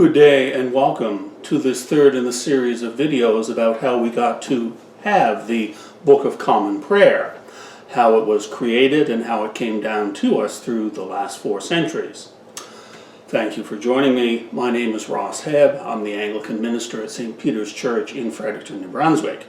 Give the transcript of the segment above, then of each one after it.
Good day and welcome to this third in the series of videos about how we got to have the Book of Common Prayer, how it was created and how it came down to us through the last 4 centuries. Thank you for joining me. My name is Ross Hebb. I'm the Anglican minister at St. Peter's Church in Fredericton, New Brunswick.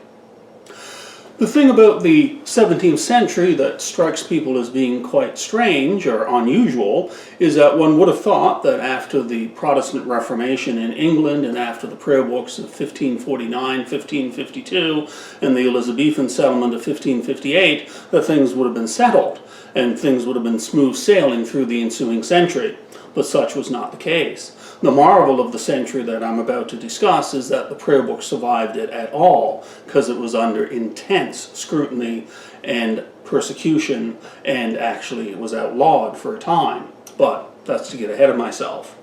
The thing about the 17th century that strikes people as being quite strange or unusual is that one would have thought that after the Protestant Reformation in England and after the prayer books of 1549, 1552 and the Elizabethan settlement of 1558 that things would have been settled and things would have been smooth sailing through the ensuing century. But such was not the case. The marvel of the century that I'm about to discuss is that the prayer book survived it at all because it was under intense scrutiny and persecution, and actually it was outlawed for a time. But that's to get ahead of myself.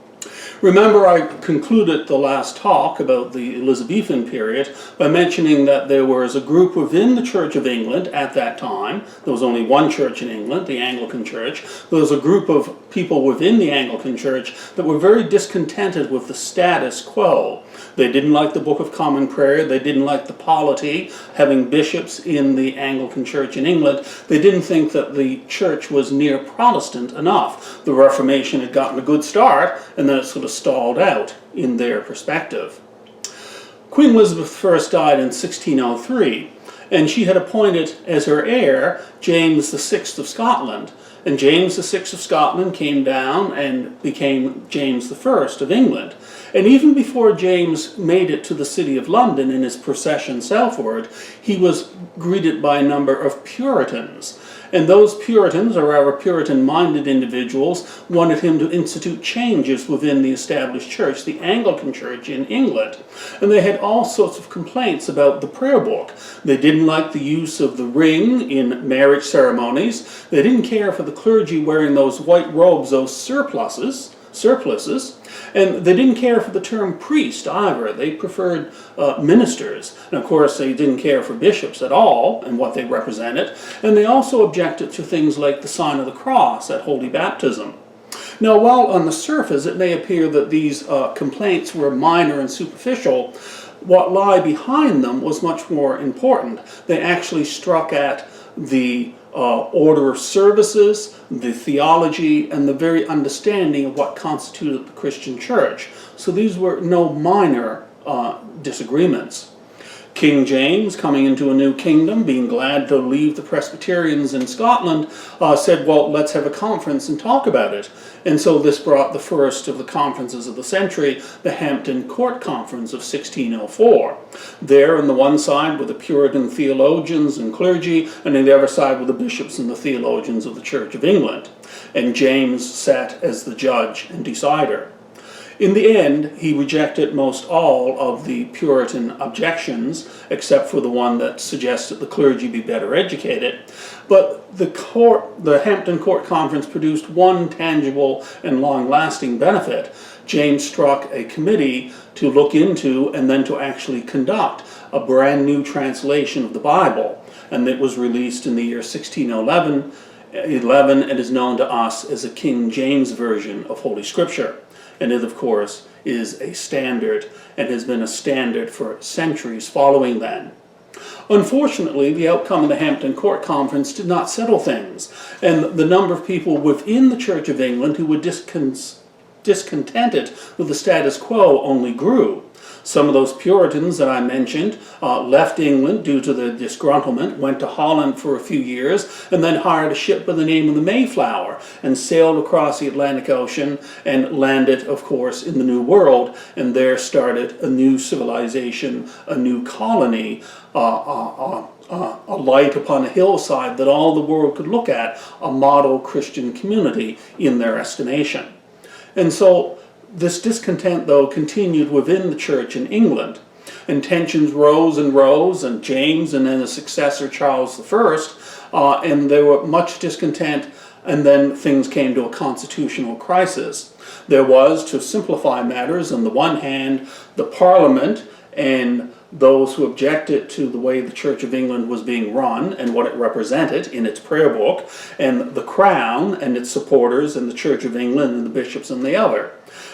Remember, I concluded the last talk about the Elizabethan period by mentioning that there was a group within the Church of England at that time. There was only one church in England, the Anglican Church. There was a group of people within the Anglican Church that were very discontented with the status quo. They didn't like the Book of Common Prayer. They didn't like the polity, having bishops in the Anglican Church in England. They didn't think that the church was near Protestant enough. The Reformation had gotten a good start, and then it sort of stalled out in their perspective. Queen Elizabeth I died in 1603, and she had appointed as her heir James VI of Scotland. And James VI of Scotland came down and became James I of England. And even before James made it to the city of London in his procession southward, he was greeted by a number of Puritans. And those Puritans, or rather Puritan-minded individuals, wanted him to institute changes within the established church, the Anglican Church in England. And they had all sorts of complaints about the prayer book. They didn't like the use of the ring in marriage ceremonies. They didn't care for the clergy wearing those white robes, those surplices, and they didn't care for the term priest either. They preferred ministers. And of course, they didn't care for bishops at all and what they represented. And they also objected to things like the sign of the cross at holy baptism. Now, while on the surface it may appear that these complaints were minor and superficial, what lay behind them was much more important. They actually struck at the order of services, the theology, and the very understanding of what constituted the Christian church. So these were no minor disagreements. King James, coming into a new kingdom, being glad to leave the Presbyterians in Scotland, said, well, let's have a conference and talk about it. And so this brought the first of the conferences of the century, the Hampton Court Conference of 1604. There on the one side were the Puritan theologians and clergy, and on the other side were the bishops and the theologians of the Church of England. And James sat as the judge and decider. In the end, he rejected most all of the Puritan objections, except for the one that suggested the clergy be better educated. But the Hampton Court Conference produced one tangible and long-lasting benefit. James struck a committee to look into and then to actually conduct a brand new translation of the Bible. And it was released in the year 1611 and is known to us as a King James Version of Holy Scripture. And it, of course, is a standard and has been a standard for centuries following then. Unfortunately, the outcome of the Hampton Court Conference did not settle things, and the number of people within the Church of England who were discontented with the status quo only grew. Some of those Puritans that I mentioned left England due to their disgruntlement, went to Holland for a few years, and then hired a ship by the name of the Mayflower and sailed across the Atlantic Ocean and landed, of course, in the New World, and there started a new civilization, a new colony, a light upon a hillside that all the world could look at, a model Christian community in their estimation. And so this discontent, though, continued within the church in England, and tensions rose, and James and then his successor Charles I, and there were much discontent, and then things came to a constitutional crisis. There was, to simplify matters, on the one hand, the Parliament and those who objected to the way the Church of England was being run and what it represented in its prayer book, and the Crown and its supporters and the Church of England and the bishops and the other.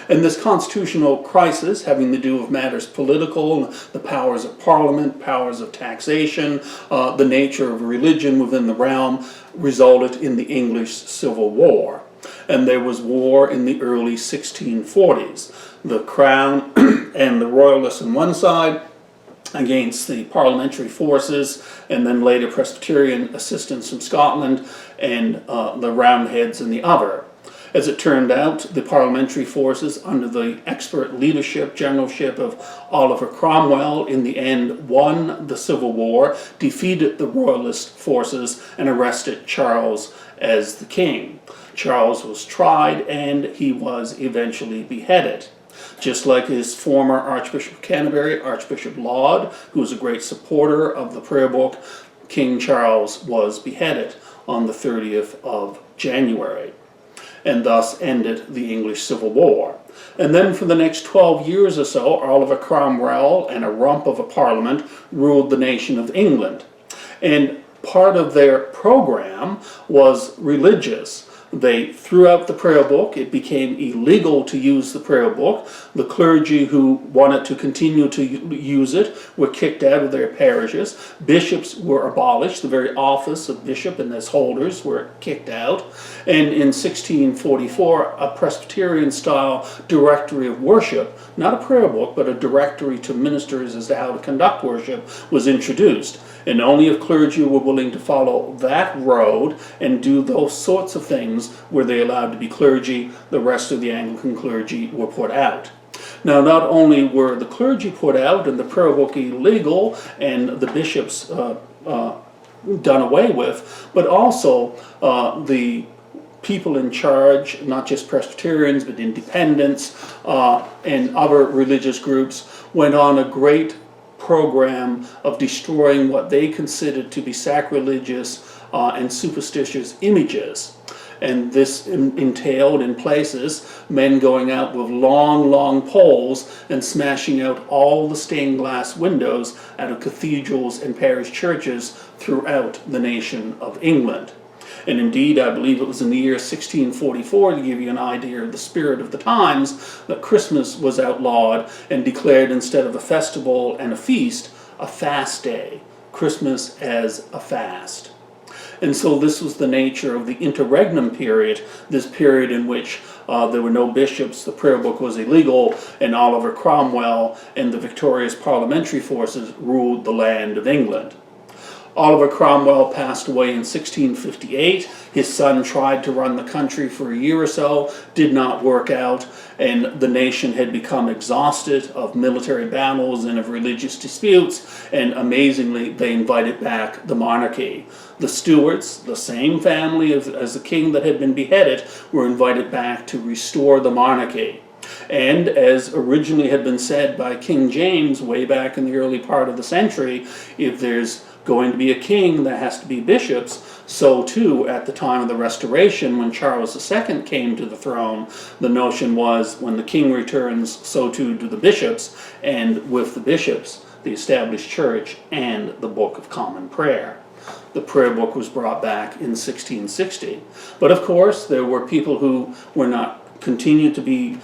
And this constitutional crisis, having to do with matters political, the powers of Parliament, powers of taxation, the nature of religion within the realm, resulted in the English Civil War. And there was war in the early 1640s. The Crown and the Royalists on one side against the parliamentary forces, and then later Presbyterian assistance from Scotland and the Roundheads in the other. As it turned out, the parliamentary forces, under the expert leadership, generalship of Oliver Cromwell, in the end won the Civil War, defeated the Royalist forces, and arrested Charles as the king. Charles was tried, and he was eventually beheaded. Just like his former Archbishop of Canterbury, Archbishop Laud, who was a great supporter of the prayer book, King Charles was beheaded on the 30th of January, and thus ended the English Civil War. And then for the next 12 years or so, Oliver Cromwell and a rump of a parliament ruled the nation of England. And part of their program was religious. They threw out the prayer book. It became illegal to use the prayer book. The clergy who wanted to continue to use it were kicked out of their parishes. Bishops were abolished. The very office of bishop and its holders were kicked out. And in 1644, a Presbyterian-style directory of worship, not a prayer book, but a directory to ministers as to how to conduct worship, was introduced. And only if clergy were willing to follow that road and do those sorts of things were they allowed to be clergy. The rest of the Anglican clergy were put out. Now, not only were the clergy put out and the prayer book illegal and the bishops done away with, but also the people in charge, not just Presbyterians, but independents and other religious groups, went on a great program of destroying what they considered to be sacrilegious and superstitious images. And this entailed, in places, men going out with long, long poles and smashing out all the stained glass windows out of cathedrals and parish churches throughout the nation of England. And indeed, I believe it was in the year 1644, to give you an idea of the spirit of the times, that Christmas was outlawed and declared, instead of a festival and a feast, a fast day. Christmas as a fast. And so this was the nature of the interregnum period, this period in which there were no bishops, the prayer book was illegal, and Oliver Cromwell and the victorious parliamentary forces ruled the land of England. Oliver Cromwell passed away in 1658. His son tried to run the country for a year or so, did not work out, and the nation had become exhausted of military battles and of religious disputes, and amazingly, they invited back the monarchy. The Stuarts, the same family as the king that had been beheaded, were invited back to restore the monarchy. And as originally had been said by King James way back in the early part of the century, if there's going to be a king, there has to be bishops. So too, at the time of the Restoration, when Charles II came to the throne, the notion was when the king returns, so too do the bishops, and with the bishops, the established church and the Book of Common Prayer. The prayer book was brought back in 1660. But of course, there were people who were not continued to be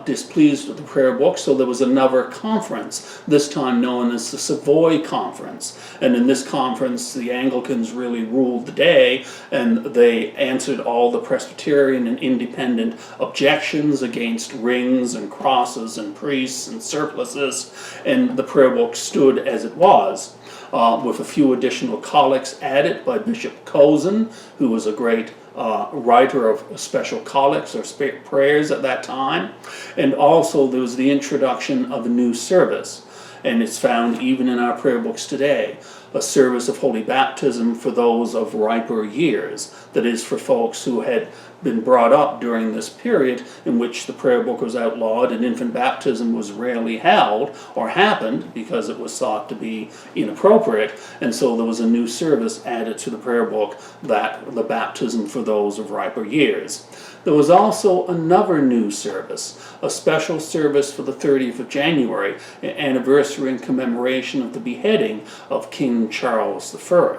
displeased with the prayer book, so there was another conference, this time known as the Savoy Conference. And in this conference, the Anglicans really ruled the day, and they answered all the Presbyterian and independent objections against rings and crosses and priests and surplices, and the prayer book stood as it was. With a few additional collects added by Bishop Cozen, who was a great writer of special collects or prayers at that time. And also there was the introduction of a new service, and it's found even in our prayer books today, a service of holy baptism for those of riper years, that is, for folks who had been brought up during this period in which the prayer book was outlawed and infant baptism was rarely held or happened because it was thought to be inappropriate, and so there was a new service added to the prayer book, that the baptism for those of riper years. There was also another new service, a special service for the 30th of January, an anniversary and commemoration of the beheading of King Charles I.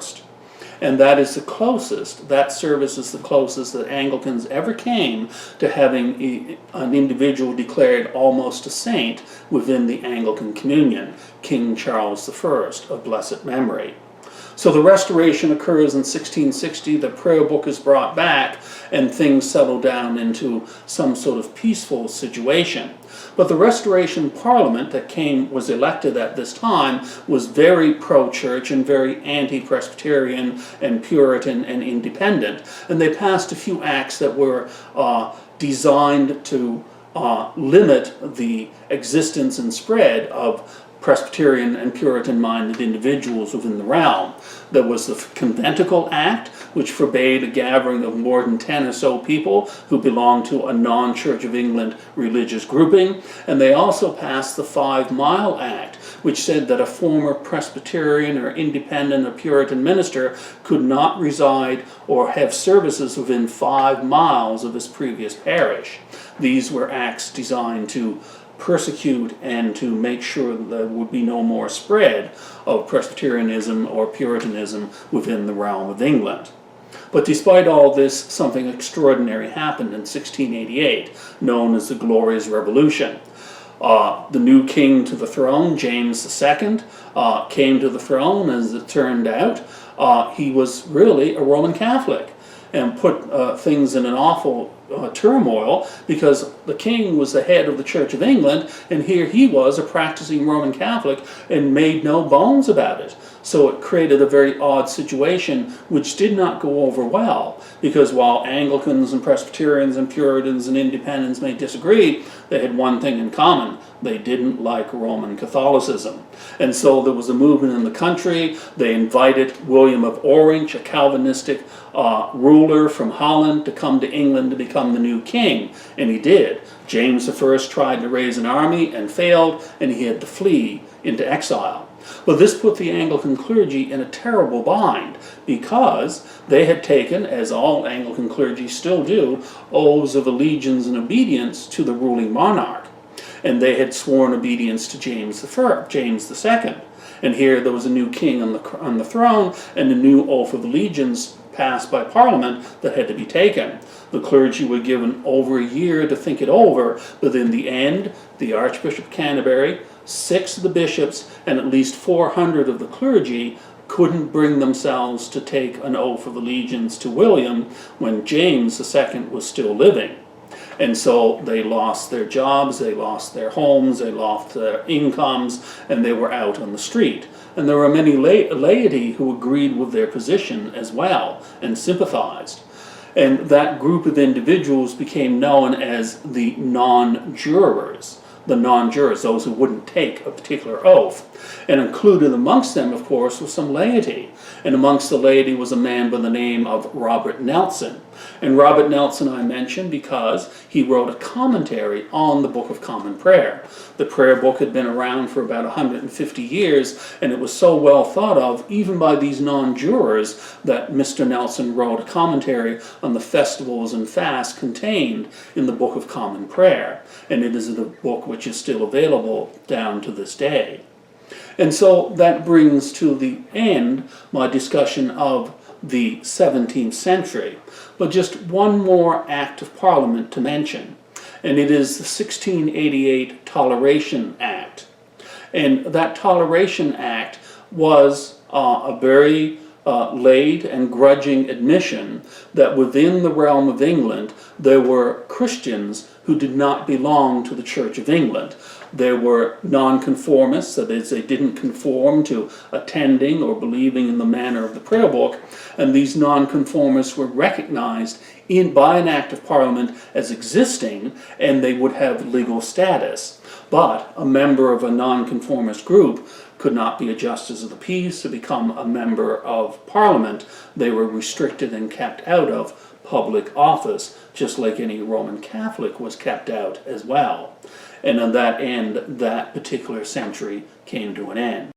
And that is the closest, that service is the closest that Anglicans ever came to having an individual declared almost a saint within the Anglican communion, King Charles I of blessed memory. So the restoration occurs in 1660, the prayer book is brought back, and things settle down into some sort of peaceful situation. But the Restoration Parliament that was elected at this time was very pro-church and very anti-Presbyterian and Puritan and independent. And they passed a few acts that were designed to limit the existence and spread of Presbyterian and Puritan-minded individuals within the realm. There was the Conventicle Act, which forbade a gathering of more than 10 or so people who belonged to a non-Church of England religious grouping. And they also passed the 5 Mile Act, which said that a former Presbyterian or independent or Puritan minister could not reside or have services within 5 miles of his previous parish. These were acts designed to persecute and to make sure that there would be no more spread of Presbyterianism or Puritanism within the realm of England. But despite all this, something extraordinary happened in 1688, known as the Glorious Revolution. The new king to the throne, James II, came to the throne. As it turned out, he was really a Roman Catholic, and put things in an awful turmoil, because the king was the head of the Church of England, and here he was, a practicing Roman Catholic, and made no bones about it. So it created a very odd situation which did not go over well, because while Anglicans and Presbyterians and Puritans and Independents may disagree, they had one thing in common: they didn't like Roman Catholicism. And so there was a movement in the country. They invited William of Orange, a Calvinistic ruler from Holland, to come to England to become the new king, and he did. James I tried to raise an army and failed, and he had to flee into exile. But this put the Anglican clergy in a terrible bind, because they had taken, as all Anglican clergy still do, oaths of allegiance and obedience to the ruling monarch. And they had sworn obedience to James II. And here there was a new king on the throne, and a new oath of allegiance passed by Parliament that had to be taken. The clergy were given over a year to think it over, but in the end, the Archbishop of Canterbury, 6 of the bishops, and at least 400 of the clergy couldn't bring themselves to take an oath of allegiance to William when James II was still living. And so they lost their jobs, they lost their homes, they lost their incomes, and they were out on the street. And there were many laity who agreed with their position as well and sympathized. And that group of individuals became known as the non-jurors. The non-jurors, those who wouldn't take a particular oath. And included amongst them, of course, was some laity. And amongst the laity was a man by the name of Robert Nelson. And Robert Nelson I mention because he wrote a commentary on the Book of Common Prayer. The prayer book had been around for about 150 years, and it was so well thought of, even by these non-jurors, that Mr. Nelson wrote a commentary on the festivals and fasts contained in the Book of Common Prayer. And it is a book which is still available down to this day. And so that brings to the end my discussion of the 17th century. But just one more act of Parliament to mention, and it is the 1688 Toleration Act. And that Toleration Act was a very laid and grudging admission that within the realm of England there were Christians who did not belong to the Church of England. There were nonconformists, that is, they didn't conform to attending or believing in the manner of the prayer book, and these nonconformists were recognized by an act of Parliament as existing, and they would have legal status. But a member of a nonconformist group could not be a justice of the peace or become a member of Parliament. They were restricted and kept out of public office, just like any Roman Catholic was kept out as well. And on that end, that particular century came to an end.